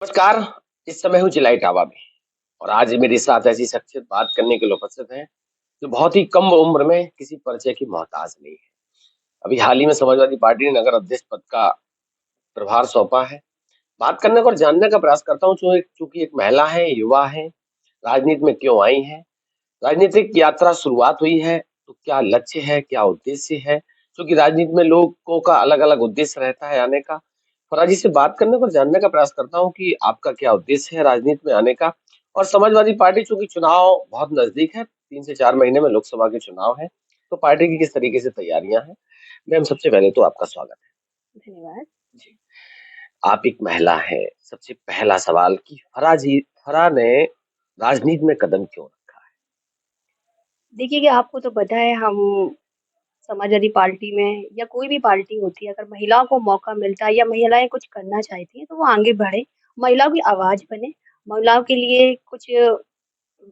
नमस्कार। इस समय हूँ जिला इटावा में और आज मेरे साथ ऐसी शख्सियत बात करने के लिए उपस्थित है जो बहुत ही कम उम्र में किसी परिचय की मोहताज नहीं है। अभी हाल ही में समाजवादी पार्टी ने नगर अध्यक्ष पद का प्रभार सौंपा है। बात करने का और जानने का प्रयास करता हूँ चूंकि एक महिला है, युवा है, राजनीति में क्यों आई है, राजनीतिक यात्रा शुरुआत हुई है तो क्या लक्ष्य है, क्या उद्देश्य है। क्योंकि राजनीति में लोगों का अलग अलग उद्देश्य रहता है आने का। फराजी से बात करने पर जानने का प्रयास करता हूँ कि आपका क्या उद्देश्य है राजनीति में आने का। और समाजवादी पार्टी, चूंकि चुनाव बहुत नजदीक है, 3 से 4 महीने में लोकसभा के चुनाव है, तो पार्टी की किस तरीके से तैयारियां हैं। मैम, सबसे पहले तो आपका स्वागत धन्यवाद। है जी। आप एक महिला है, सबसे पहला सवाल कि फरा ने राजनीति में कदम क्यों रखा देखिए कि आपको तो पता है हम समाजवादी पार्टी में या कोई भी पार्टी होती है, अगर महिलाओं को मौका मिलता है या महिलाएँ कुछ करना चाहती हैं, तो वो आगे बढ़े, महिलाओं की आवाज़ बने, महिलाओं के लिए कुछ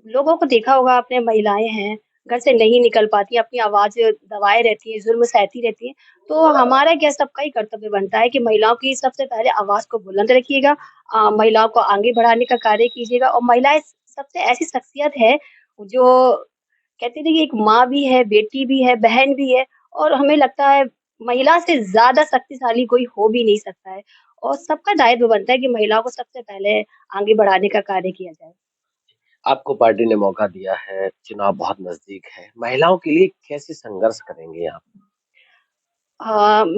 लोगों को देखा होगा आपने महिलाएँ हैं, घर से नहीं निकल पाती, अपनी आवाज़ दबाए रहती हैं, ज़ुल्म सहती रहती हैं। तो हमारा क्या सबका ही कर्तव्य बनता है कि महिलाओं की सबसे पहले आवाज़ को बुलंद रखिएगा, महिलाओं को आगे बढ़ाने का कार्य कीजिएगा और महिलाएँ सबसे ऐसी शख्सियत है, जो कहते हैं ना कि एक माँ भी है, बेटी भी है, बहन भी है और हमें लगता है महिला से ज़्यादा शक्तिशाली कोई हो भी नहीं सकता है और सबका दायित्व बनता है कि महिलाओं को सबसे पहले आगे बढ़ाने का कार्य किया जाए। आपको पार्टी ने मौका दिया है, चुनाव बहुत नजदीक है, महिलाओं के लिए कैसे संघर्ष करेंगे आप।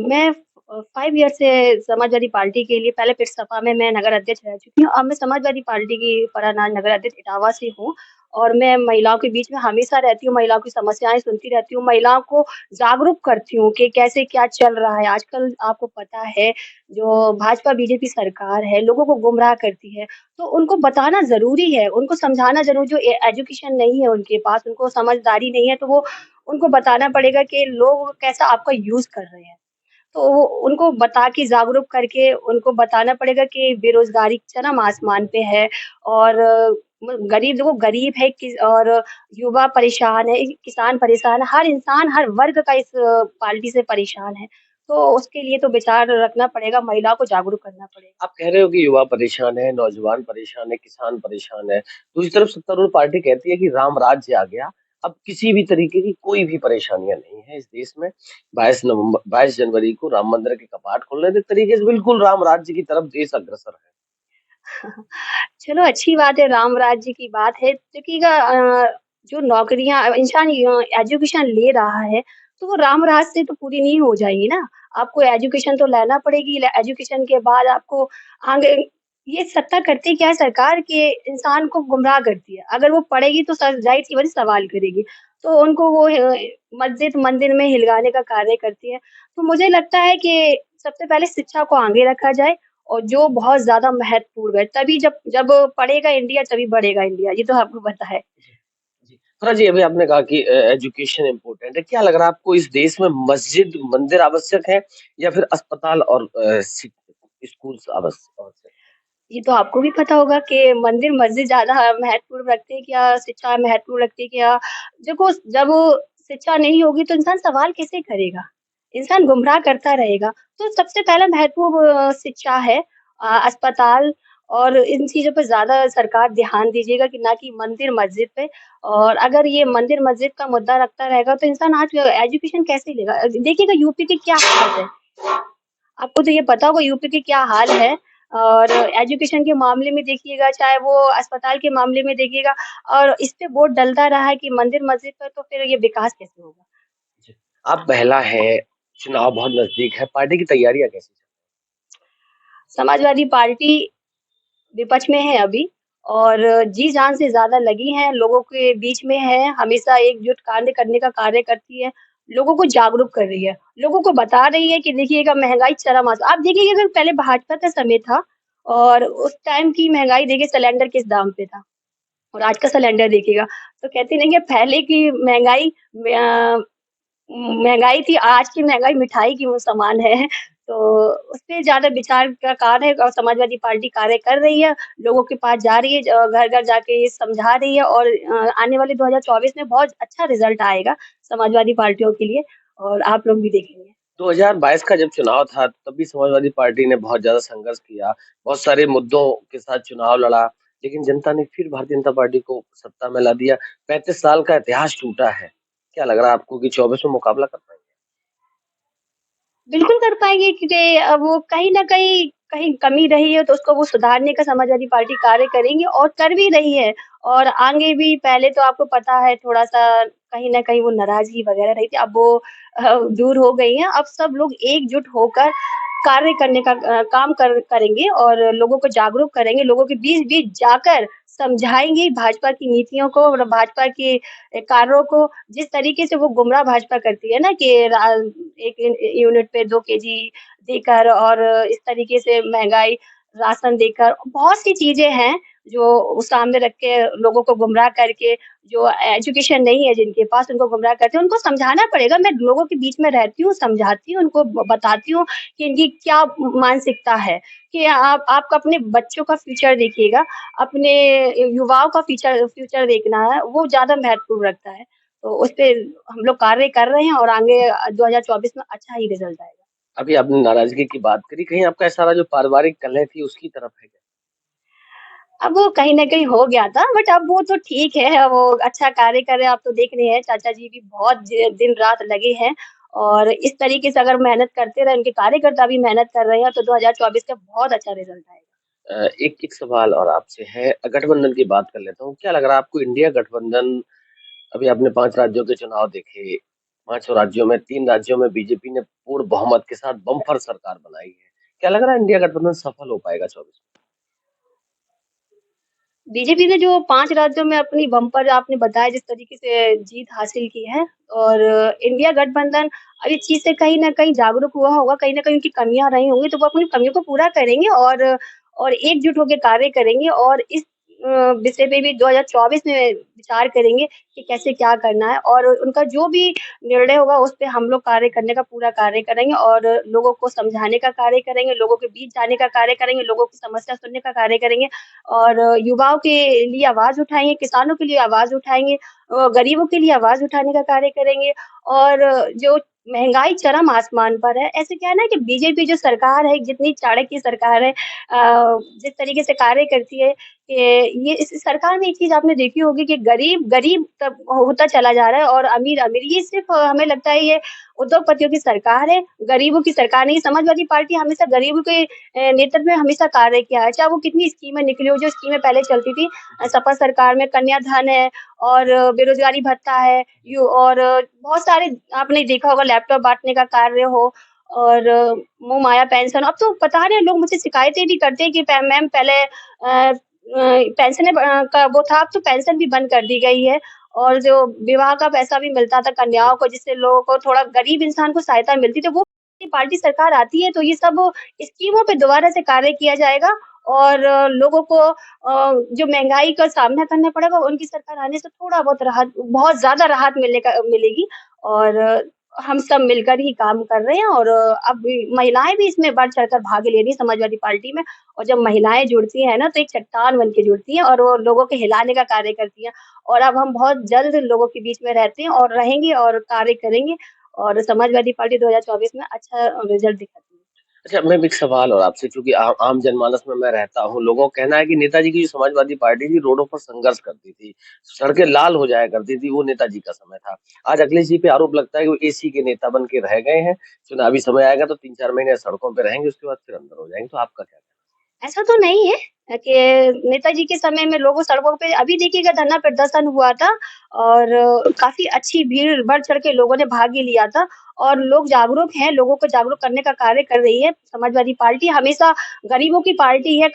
मैं 5 ईयर से समाजवादी पार्टी के लिए पहले फिर सपा में मैं नगर अध्यक्ष रह चुकी हूँ। अब मैं समाजवादी पार्टी की परानार नगर अध्यक्ष इटावा से हूँ और मैं महिलाओं के बीच में हमेशा रहती हूँ, महिलाओं की समस्याएँ सुनती रहती हूँ, महिलाओं को जागरूक करती हूँ कि कैसे क्या चल रहा है। आजकल आपको पता है जो भाजपा बीजेपी सरकार है, लोगों को गुमराह करती है, तो उनको बताना ज़रूरी है, उनको समझाना ज़रूर जो एजुकेशन नहीं है उनके पास, उनको समझदारी नहीं है, तो वो उनको बताना पड़ेगा कि लोग कैसा आपका यूज़ कर रहे हैं। तो वो उनको बता के जागरूक करके उनको बताना पड़ेगा कि बेरोज़गारी चरम आसमान पे है और गरीब देखो गरीब है किस और युवा परेशान है, किसान परेशान है, हर इंसान, हर वर्ग का इस पार्टी से परेशान है। तो उसके लिए तो विचार रखना पड़ेगा, महिलाओं को जागरूक करना पड़ेगा। आप कह रहे हो कि युवा परेशान है, नौजवान परेशान है, किसान परेशान है। दूसरी तरफ सत्तारूढ़ पार्टी कहती है कि राम राज्य आ गया। अब किसी भी तरीके की कोई भी परेशानियां नहीं है इस देश में। 22 जनवरी को राम मंदिर के कपाट खुल रहे थे, एक तरीके से बिल्कुल राम राज्य की तरफ देश अग्रसर है। चलो अच्छी बात है, राम राज्य की बात है। देखिएगा जो नौकरियाँ इंसान एजुकेशन ले रहा है, तो वो राम राज से तो पूरी नहीं हो जाएगी ना। आपको एजुकेशन तो लेना पड़ेगी, ल एजुकेशन के बाद आपको आगे ये सत्ता करती क्या है सरकार कि इंसान को गुमराह करती है। अगर वो पढ़ेगी तो ज़ाहिर-सी बात है सवाल करेगी। तो उनको वो मस्जिद, मंदिर में हिलगाने का कार्य करती है। तो मुझे लगता है कि सबसे पहले शिक्षा को आगे रखा जाए और जो बहुत ज़्यादा महत्वपूर्ण है, तभी जब जब पढ़ेगा इंडिया तभी बढ़ेगा इंडिया, ये तो आपको पता है। जी, जी। हाँ जी, अभी आपने कहा कि एजुकेशन इम्पोर्टेंट है। क्या लग रहा है आपको, इस देश में मस्जिद, मंदिर आवश्यक है या फिर अस्पताल और स्कूल्स आवश्यक? ये तो आपको भी पता होगा कि मंदिर मस्जिद ज़्यादा महत्वपूर्ण रखते हैं क्या शिक्षा महत्वपूर्ण रखती है क्या? देखो जब शिक्षा नहीं होगी तो इंसान सवाल कैसे करेगा? इंसान गुमराह करता रहेगा। तो सबसे पहला महत्व शिक्षा है अस्पताल और इन चीज़ों पे ज़्यादा सरकार ध्यान दीजिएगा कि ना कि मंदिर मस्जिद पे और अगर ये मंदिर मस्जिद का मुद्दा रखता रहेगा तो इंसान आज एजुकेशन कैसे लेगा? देखिएगा यूपी के क्या हाल है। आपको तो ये पता होगा यूपी के क्या हाल है और एजुकेशन के मामले में देखिएगा, चाहे वो अस्पताल के मामले में देखिएगा और इस पे बोर्ड डलता रहा है कि मंदिर मस्जिद का तो फिर ये विकास कैसे होगा? जी। आप महिला हैं, चुनाव बहुत नज़दीक है, पार्टी की तैयारियाँ कैसी चल समाजवादी पार्टी विपक्ष में है अभी और जी-जान से ज़्यादा लगी हैं, लोगों के बीच में है, हमेशा एकजुट कार्य करने का कार्य करती है, लोगों को जागरूक कर रही है, लोगों को बता रही है कि देखिएगा महँगाई चरम आस आप देखिए अगर पहले भाजपा का समय था और उस टाइम की महँगाई देखिए सिलेंडर किस दाम पे था और आज का सिलेंडर देखिएगा, तो कहते नहीं कि पहले की महँगाई थी, आज की महँगाई मिठाई की वो समान है। तो उसपे ज़्यादा विचार का कार्य है और समाजवादी पार्टी कार्य कर रही है, लोगों के पास जा रही है घर-घर जाके ये समझा रही है और आने वाले 2024 में बहुत अच्छा रिज़ल्ट आएगा समाजवादी पार्टियों के लिए और आप लोग भी देखेंगे। 2022 का जब चुनाव था तब भी समाजवादी पार्टी ने बहुत ज्यादा संघर्ष किया, बहुत सारे मुद्दों के साथ चुनाव लड़ा, लेकिन जनता ने फिर भारतीय जनता पार्टी को सत्ता में ला दिया। 35 साल का इतिहास टूटा है। क्या लग रहा है आपको कि 24 में मुकाबला कर पाएंगे? बिल्कुल कर पाएँगे क्योंकि वो कहीं न कहीं कहीं कमी रही है तो उसको वो सुधारने का समाजवादी पार्टी कार्य करेंगी और कर भी रही है। और आगे भी पहले तो आपको पता है थोड़ा-सा कहीं न कहीं वो नाराज़गी वग़ैरह रही थी, अब वो दूर हो गई है। अब सब लोग एकजुट होकर कार्य करने का काम करेंगे और लोगों को जागरूक करेंगे, लोगों के बीच-बीच जाकर समझाएँगे भाजपा की नीतियों को और भाजपा के कार्यों को। जिस तरीके से वो गुमराह भाजपा करती है ना कि एक यूनिट पे 2 केजी देकर और इस तरीके से महँगाई, राशन देकर बहुत सी चीज़ें हैं जो सामने रख के लोगों को गुमराह करके जो एजुकेशन नहीं है जिनके पास उनको गुमराह करते हैं, उनको समझाना पड़ेगा। मैं लोगों के बीच में रहती हूँ, समझाती हूँ, उनको बताती हूँ कि इनकी क्या मानसिकता है कि आप अपने बच्चों का फ्यूचर देखिएगा, अपने युवाओं का फ्यूचर फ्यूचर देखना है, वो ज़्यादा महत्वपूर्ण रखता है। तो उसपे हम लोग कार्य कर रहे हैं और आगे 2024 में अच्छा ही रिज़ल्ट आएगा। अभी आपने नाराजगी की बात करी, कहीं आपका सारा जो पारिवारिक कलह थी उसकी तरफ है क्या? अब वो कहीं न कहीं हो गया था बट अब वो तो ठीक है, वो अच्छा कार्य कर रहे हैं, आप तो देख रहे हैं चाचा जी भी बहुत दिन-रात लगे हैं और इस तरीके से अगर मेहनत करते रहे, उनके कार्यकर्ता भी मेहनत कर रहे हैं, तो 2024 का बहुत अच्छा रिज़ल्ट आएगा। एक एक सवाल और आपसे है, गठबंधन की बात कर लेता हूँ। क्या लग रहा है आपको इंडिया गठबंधन, अभी आपने 5 राज्यों के चुनाव देखे, 5 राज्यों में 3 राज्यों में बीजेपी ने पूर्ण बहुमत के साथ बम्पर सरकार बनाई है। क्या लग रहा है इंडिया गठबंधन सफल हो पाएगा 24 में? बीजेपी ने जो 5 राज्यों में अपनी बम्पर आपने बताया जिस तरीके से जीत हासिल की है और इंडिया गठबंधन अब इस चीज़ से कहीं न कहीं जागरूक हुआ होगा, कहीं न कहीं उनकी कमियाँ रही होंगी, तो वो अपनी कमियों को पूरा करेंगे और एकजुट होके कार्य करेंगे और इस विषय पे भी 2024 में विचार करेंगे कि कैसे क्या करना है और उनका जो भी निर्णय होगा उस पे हम लोग कार्य करने का पूरा कार्य करेंगे और लोगों को समझाने का कार्य करेंगे, लोगों के बीच जाने का कार्य करेंगे, लोगों की समस्या सुनने का कार्य करेंगे और युवाओं के लिए आवाज़ उठाएँगे, किसानों के लिए आवाज़ उठाएँगे गरीबों के लिए आवाज़ उठाने का कार्य करेंगे और जो महँगाई चरम आसमान पर है, ऐसे क्या है ना कि बीजेपी जो सरकार है, जितनी चाणक्य सरकार है जिस तरीके से कार्य करती है कि ये इस सरकार में एक चीज़ आपने देखी होगी कि गरीब गरीब तब होता चला जा रहा है और अमीर अमीर। ये सिर्फ़ हमें लगता है ये उद्योगपतियों की सरकार है, गरीबों की सरकार नहीं। समाजवादी पार्टी हमेशा गरीबों के नेतृत्व में हमेशा कार्य किया है, चाहे वो कितनी स्कीमें निकली हो, जो स्कीमें पहले चलती थी सपा सरकार में कन्याधन है और बेरोज़गारी भत्ता है यू और बहुत सारे आपने देखा होगा लैपटॉप बाँटने का कार्य हो और मुहमाया पेंशन। अब तो पता नहीं लोग मुझसे शिकायतें भी करते हैं कि प मैम पहले पेंशनें का वो था, अब तो पेंशन भी बंद कर दी गई है और जो विवाह का पैसा भी मिलता था कन्याओं को, जिससे लोगों को थोड़ा गरीब इंसान को सहायता मिलती, तो वो पार्टी सरकार आती है तो ये सब स्कीमों पे दोबारा से कार्य किया जाएगा और लोगों को जो महँगाई का सामना करना पड़ेगा, उनकी सरकार आने से थोड़ा बहुत राहत बहुत ज़्यादा राहत मिलेगी और हम सब मिलकर ही काम कर रहे हैं और अब महिलाएँ भी इसमें बढ़-चढ़ कर भाग ले रही हैं समाजवादी पार्टी में और जब महिलाएँ जुड़ती हैं ना, तो एक चट्टान बन के जुड़ती हैं और वो लोगों के हिलाने का कार्य करती हैं और अब हम बहुत जल्द लोगों के बीच में रहते हैं और रहेंगे और कार्य करेंगे और समाजवादी पार्टी 2024 में अच्छा रिज़ल्ट दिखाती है। अच्छा, मैं भी एक सवाल और आपसे, चूँकि आम जनमानस में मैं रहता हूँ, लोगों का कहना है कि नेताजी की जो समाजवादी पार्टी थी, रोडों पर संघर्ष करती थी, सड़कें लाल हो जाया करती थी, वो नेताजी का समय था। आज अखिलेश जी पे आरोप लगता है कि वो एसी के नेता बन के रह गए हैं, चुनावी समय आएगा तो 3-4 महीने सड़कों पे रहेंगे, उसके बाद फिर अंदर हो जाएँगे, तो आपका क्या कहना ऐसा तो नहीं है कि नेताजी के समय में लोगों सड़कों पे अभी देखिएगा धरना प्रदर्शन हुआ था और काफ़ी अच्छी भीड़ बढ़-चढ़ के लोगों ने भाग ही लिया था और लोग जागरूक हैं, लोगों को जागरूक करने का कार्य कर रही है। समाजवादी पार्टी हमेशा गरीबों की पार्टी है,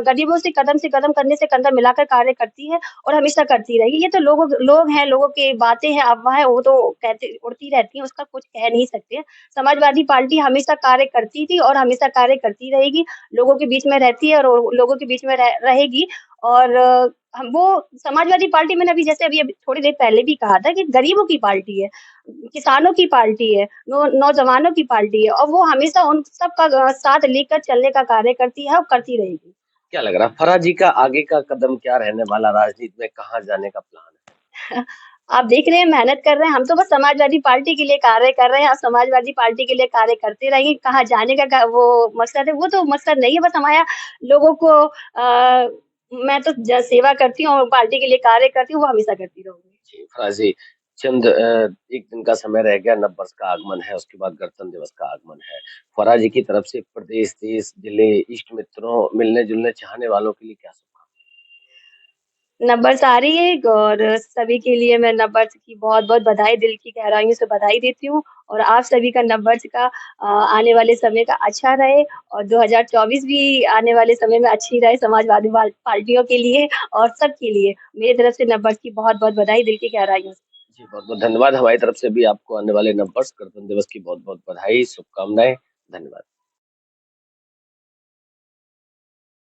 गरीबों से कदम करने से कंधा मिलाकर कार्य करती है और हमेशा करती रहेगी। ये तो लोग हैं, लोगों की बातें हैं, अफ़वाहें वो तो कहते उड़ती रहती हैं, उसका कुछ कह नहीं सकते। समाजवादी पार्टी हमेशा कार्य करती थी और हमेशा कार्य करती रहेगी। लोगों के बीच में रहती है और लोगों के बीच में रहेगी और हम वो समाजवादी पार्टी मैंने अभी थोड़ी देर पहले भी कहा था कि गरीबों की पार्टी है, किसानों की पार्टी है, नौजवानों की पार्टी है और वो हमेशा उन सबका साथ लेकर चलने का कार्य करती है और करती रहेगी। क्या लग रहा है, फराजी का आगे का कदम क्या रहने वाला, राजनीति में कहाँ जाने का प्लान है? आप देख रहे हैं, मेहनत कर रहे हैं, हम तो बस समाजवादी पार्टी के लिए कार्य कर रहे हैं, आप समाजवादी पार्टी के लिए कार्य करते रहिए, कहाँ जाने का वो मकसद है, वो तो मकसद नहीं है, बस हमारा लोगों को मैं तो ज सेवा करती हूँ और पार्टी के लिए कार्य करती हूँ, वो हमेशा करती रहूँगी। जी, फ़राज़ी चंद 1 दिन का समय रह गया, नव वर्ष का आगमन है, उसके बाद गणतंत्र दिवस का आगमन है। फ़राज़ जी की तरफ से प्रदेश, देश, जिले, इष्ट मित्रों, मिलने-जुलने चाहने वालों के लिए क्या शुभकामनाएँ? नवबर्ष आ रही है और सभी के लिए मैं नवबर्ष की बहुत-बहुत बधाई दिल की गहराइयों से बधाई देती हूँ और आप सभी का नवबर्ष का आने वाले समय का अच्छा रहे और 2024 भी आने वाले समय में अच्छी रहे समाजवादी पार्टियों के लिए और सबके लिए। मेरी तरफ से नवबर्ष की बहुत-बहुत बधाई दिल की गहराइयों से। जी, बहुत-बहुत धन्यवाद। हमारी तरफ से भी आपको आने वाले नव वर्ष गणतंत्र दिवस की बहुत-बहुत बधाई, शुभकामनाएँ। धन्यवाद।